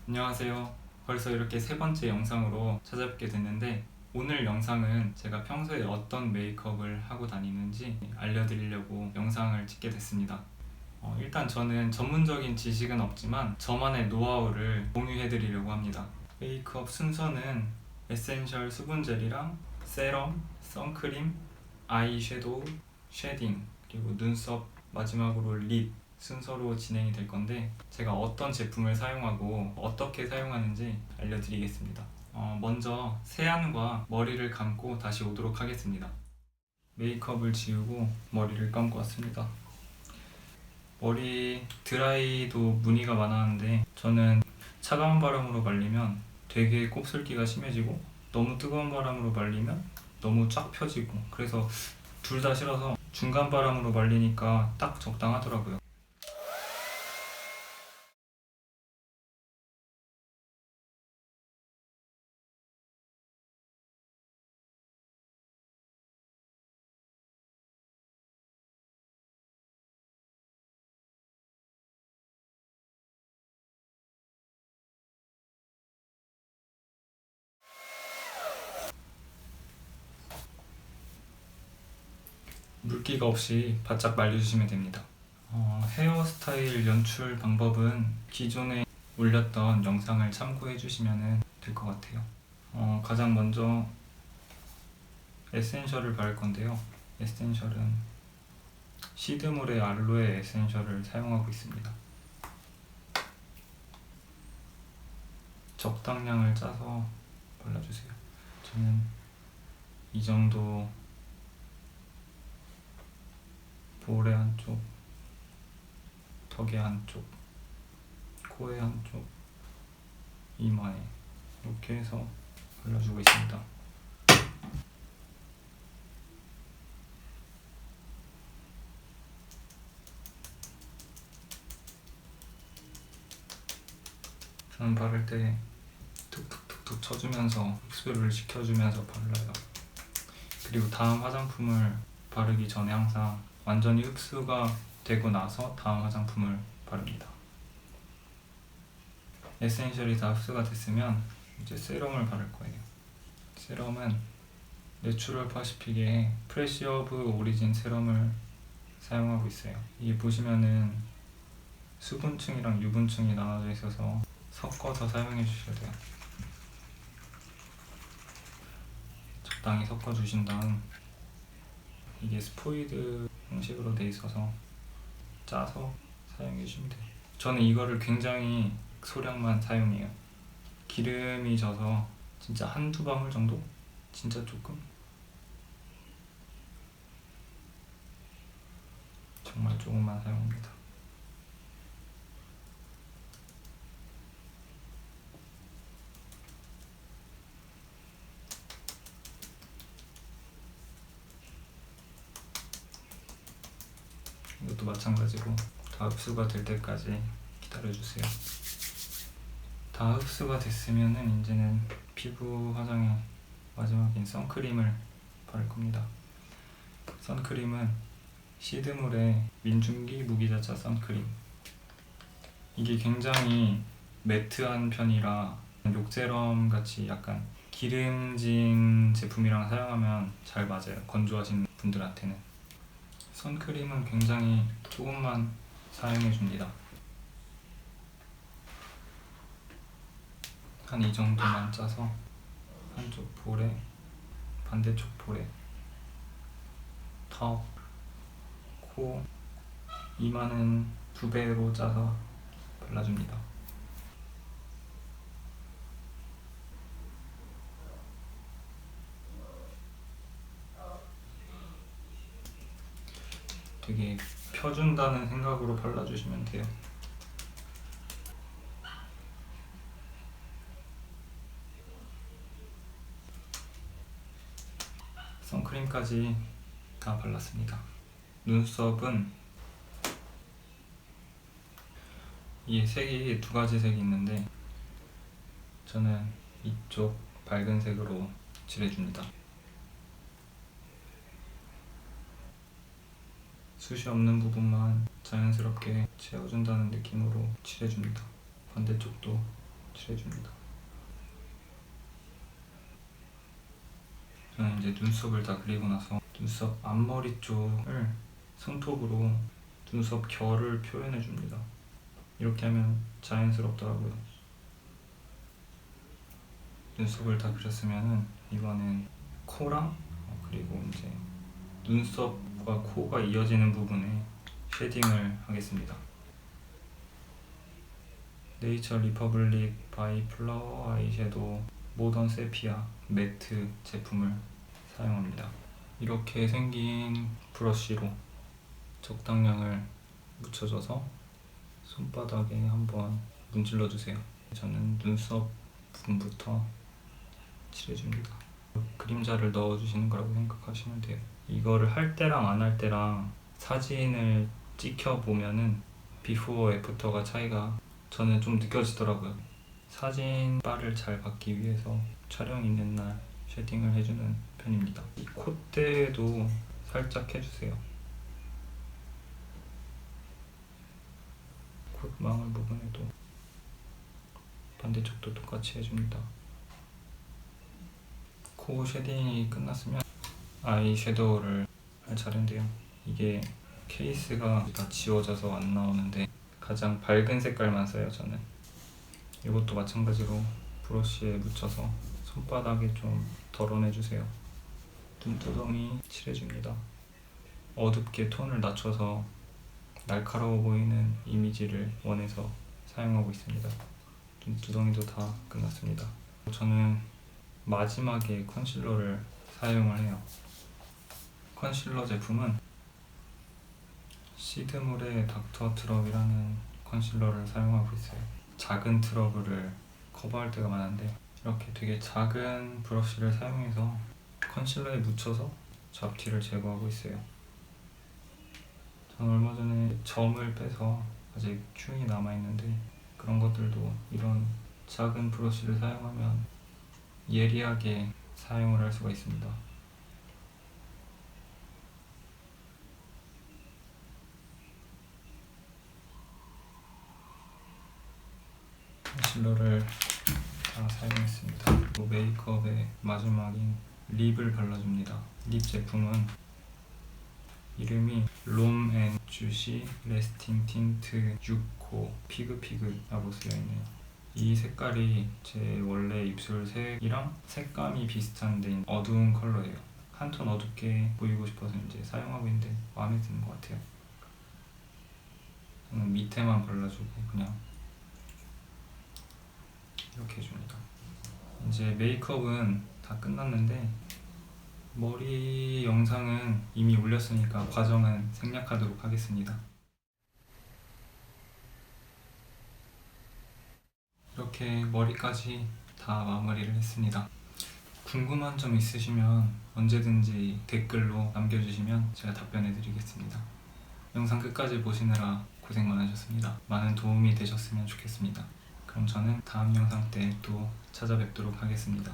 안녕하세요. 벌써 이렇게 세 번째 영상으로 찾아뵙게 됐는데, 오늘 영상은 제가 평소에 어떤 메이크업을 하고 다니는지 알려드리려고 영상을 찍게 됐습니다. 일단 저는 전문적인 지식은 없지만 저만의 노하우를 공유해드리려고 합니다. 메이크업 순서는 에센셜 수분젤이랑 세럼, 선크림, 아이섀도우, 쉐딩, 그리고 눈썹, 마지막으로 립 순서로 진행이 될 건데, 제가 어떤 제품을 사용하고 어떻게 사용하는지 알려드리겠습니다. 먼저 세안과 머리를 감고 다시 오도록 하겠습니다. 메이크업을 지우고 머리를 감고 왔습니다. 머리 드라이도 무늬가 많았는데, 저는 차가운 바람으로 말리면 되게 곱슬기가 심해지고, 너무 뜨거운 바람으로 말리면 너무 쫙 펴지고, 그래서 둘 다 싫어서 중간 바람으로 말리니까 딱 적당하더라고요. 물기가 없이 바짝 말려주시면 됩니다. 헤어스타일 연출 방법은 기존에 올렸던 영상을 참고해 주시면 될 것 같아요. 가장 먼저 에센셜을 바를 건데요. 에센셜은 시드물의 알로에 에센셜을 사용하고 있습니다. 적당량을 짜서 발라주세요. 저는 이 정도 볼의 한쪽, 턱의 한쪽, 코의 한쪽, 이마에 이렇게 해서 발라주고 있습니다. 저는 바를 때 툭툭툭툭 쳐주면서 흡수를 시켜주면서 발라요. 그리고 다음 화장품을 바르기 전에 항상 완전히 흡수가 되고 나서 다음 화장품을 바릅니다. 에센셜이 다 흡수가 됐으면 이제 세럼을 바를 거예요. 세럼은 내추럴 파시픽의 프레시 오브 오리진 세럼을 사용하고 있어요. 이게 보시면은 수분층이랑 유분층이 나눠져 있어서 섞어서 사용해 주셔야 돼요. 적당히 섞어 주신 다음, 이게 스포이드 형식으로 돼 있어서 짜서 사용해 주시면 돼요. 저는 이거를 굉장히 소량만 사용해요. 기름이 져서 진짜 한두 방울 정도? 진짜 조금? 정말 조금만 사용합니다. 이것도 마찬가지로 다 흡수가 될 때까지 기다려주세요. 다 흡수가 됐으면은 이제는 피부 화장의 마지막인 선크림을 바를 겁니다. 선크림은 시드물의 민중기 무기자차 선크림. 이게 굉장히 매트한 편이라 욕세럼 같이 약간 기름진 제품이랑 사용하면 잘 맞아요. 건조하신 분들한테는. 선크림은 굉장히 조금만 사용해 줍니다. 한 이 정도만 짜서 한쪽 볼에, 반대쪽 볼에, 턱, 코, 이마는 2배로 짜서 발라줍니다. 되게 펴준다는 생각으로 발라주시면 돼요. 선크림까지 다 발랐습니다. 눈썹은 이 색이 두 가지 색이 있는데, 저는 이쪽 밝은 색으로 칠해줍니다. 숱이 없는 부분만 자연스럽게 채워준다는 느낌으로 칠해줍니다. 반대쪽도 칠해줍니다. 저는 이제 눈썹을 다 그리고 나서 눈썹 앞머리 쪽을 손톱으로 눈썹 결을 표현해줍니다. 이렇게 하면 자연스럽더라고요. 눈썹을 다 그렸으면은 이번엔 코랑 그리고 이제 눈썹과 코가 이어지는 부분에 쉐딩을 하겠습니다. 네이처 리퍼블릭 바이 플라워 아이섀도우 모던 세피아 매트 제품을 사용합니다. 이렇게 생긴 브러쉬로 적당량을 묻혀줘서 손바닥에 한번 문질러 주세요. 저는 눈썹 부분부터 칠해줍니다. 그림자를 넣어주시는 거라고 생각하시면 돼요. 이거를 할 때랑 안 할 때랑 사진을 찍혀보면은 비포 애프터가 차이가 저는 좀 느껴지더라고요. 사진 바를 잘 받기 위해서 촬영 있는 날 쉐딩을 해주는 편입니다. 이 콧대도 살짝 해주세요. 콧망울 부분에도 반대쪽도 똑같이 해줍니다. 코 쉐딩이 끝났으면 아이 섀도우를 할 차례인데요. 이게 케이스가 다 지워져서 안 나오는데 가장 밝은 색깔만 써요. 저는 이것도 마찬가지로 브러쉬에 묻혀서 손바닥에 좀 덜어내주세요. 눈두덩이 칠해줍니다. 어둡게 톤을 낮춰서 날카로워 보이는 이미지를 원해서 사용하고 있습니다. 눈두덩이도 다 끝났습니다. 저는 마지막에 컨실러를 사용을 해요. 컨실러 제품은 시드물의 닥터 트러블이라는 컨실러를 사용하고 있어요. 작은 트러블을 커버할 때가 많은데 이렇게 되게 작은 브러쉬를 사용해서 컨실러에 묻혀서 잡티를 제거하고 있어요. 저는 얼마 전에 점을 빼서 아직 흉이 남아있는데 그런 것들도 이런 작은 브러쉬를 사용하면 예리하게 사용을 할 수가 있습니다. 컨실러를 다 사용했습니다. 그리고 메이크업의 마지막인 립을 발라줍니다. 립 제품은 이름이 롬 앤 주시 레스팅 틴트 6호 피그피그라고 쓰여있네요. 이 색깔이 제 원래 입술 색이랑 색감이 비슷한데 어두운 컬러예요. 한 톤 어둡게 보이고 싶어서 이제 사용하고 있는데 마음에 드는 것 같아요. 저는 밑에만 발라주고 그냥 이렇게 해줍니다. 이제 메이크업은 다 끝났는데 머리 영상은 이미 올렸으니까 과정은 생략하도록 하겠습니다. 이렇게 머리까지 다 마무리를 했습니다. 궁금한 점 있으시면 언제든지 댓글로 남겨주시면 제가 답변해 드리겠습니다. 영상 끝까지 보시느라 고생 많으셨습니다. 많은 도움이 되셨으면 좋겠습니다. 그럼 저는 다음 영상 때 또 찾아뵙도록 하겠습니다.